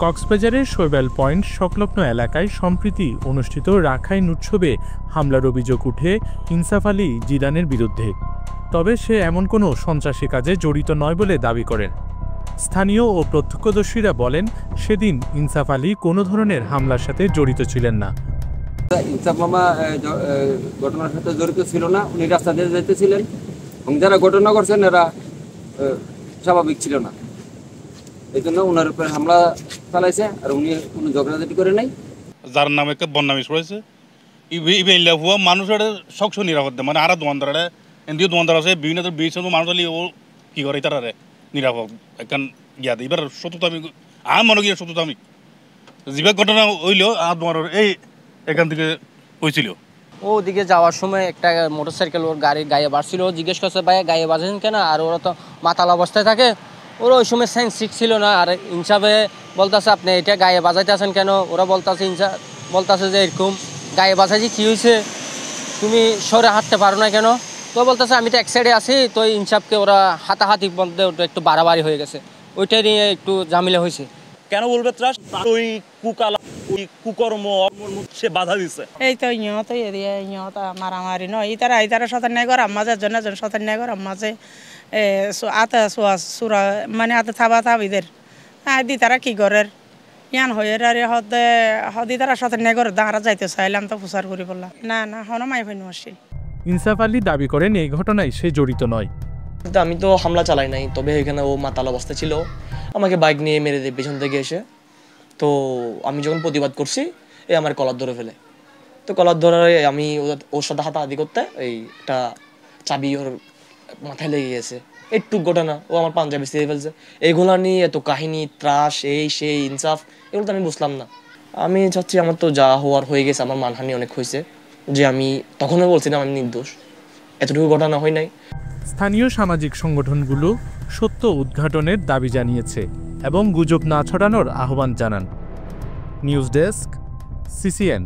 কক্সবাজারের শৈবাল পয়েন্ট সংলগ্ন এলাকায় সম্প্রতি অনুষ্ঠিত রাখাইন উৎসবে হামলার অভিযোগ উঠে ইনসাফ আলী জিদানের বিরুদ্ধে। তবে সে এমন কোনো সন্ত্রাসী কাজে জড়িত নয় বলে দাবি করেন। স্থানীয় ও প্রত্যক্ষদর্শীরা বলেন, সেদিন ইনসাফ আলী কোনো ধরনের হামলার সাথে জড়িত ছিলেন না। ইনসাফ মামা ঘটনার সাথে জড়িত ছিল না, উনি রাস্তা দিয়ে যেতেছিলেন এবং যারা ঘটনা করছেন এরা স্বাভাবিক ছিল না, এই জন্য ওনার উপরে হামলা চালাইছে। আর উনি কোনো ঝগড়াঝাটি করে নাই। যার নামে একটা বদনামি ছড়াইছে ইবেইলা হুয়া মানুষের সকস নিরাপদ মানে আর দোকানদারে এনদিও দোকানদার আছে বিভিন্ন বিশ মানুষ হলে ও কি করে তারা নিরাপদ এখন গিয়া এবার সততা আমি মনে করি সততা আমি যেভাবে ঘটনা হইলেও আর তোমার এই এখান থেকে হয়েছিল। ওদিকে যাওয়ার সময় একটা মোটরসাইকেল ওর গাড়ির গায়ে বাড়ছিল, জিজ্ঞেস করছে ভাই গায়ে বাজেন কেন, আর ওরা তো মাতাল অবস্থায় থাকে, ওরা ওই সময় সেন্স শিখছিল না। আর ইনসাফে বলতেছে আপনি এটা গায়ে বাজাইতে আছেন কেন, ওরা বলতেছে ইনসাফ বলতেছে যে এরকম গায়ে বাজাইছি কী হয়েছে, তুমি সরে হাঁটতে পারো না কেন, তো বলতেছে আমি তো এক সাইডে আছি। তো ইনসাফকে ওরা হাতাহাতি বলতে ওটা একটু বাড়াবাড়ি হয়ে গেছে, ওইটা নিয়ে একটু ঝামেলা হয়েছে। কেন বলবে ত্রাস, ওই কুকালা ওই কুকর্ম সে বাধা দিচ্ছে। এই তো ইহত ইহত মারামারি নয়, ইতারা সতের নাই করার মাঝে জন সতের নাই করার মাঝে আতে সুরা মানে আতে থাবা থাবিদের দি তারা কি করের ইয়ান হয়ে হদি তারা সতের নাই করে দাঁড়া যাইতে চাইলাম তো প্রচার করি বললাম না না হন মাই হইন আসি। ইনসাফ আলী দাবি করেন এই ঘটনায় সে জড়িত নয়। আমি তো হামলা চালাই নাই, তবে এখানে ও মাতাল অবস্থা ছিল, আমাকে বাইক নিয়ে মেরে দেয় পেছন থেকে এসে। তো আমি যখন প্রতিবাদ করছি এ আমার কলার ধরে ফেলে, তো কলার ধরে আমি ওর সাথে হাতাহাতি করতে এই একটা চাবি ওর মাথায় লেগে গেছে, একটু ঘটনা ও আমার পাঞ্জাবি ছিঁড়ে ফেলছে। এইগুলা নিয়ে এত কাহিনী ত্রাস এই সেই ইনসাফ এগুলো তো আমি বুঝলাম না। আমি চাচ্ছি আমার তো যা হওয়ার হয়ে গেছে, আমার মানহানি অনেক হয়েছে, যে আমি তখনও বলছিলাম আমি নির্দোষ, এতটুকু ঘটনা হয় নাই। স্থানীয় সামাজিক সংগঠনগুলো সত্য উদ্ঘাটনের দাবি জানিয়েছে এবং গুজব না ছড়ানোর আহ্বান জানান। News desk, CCN।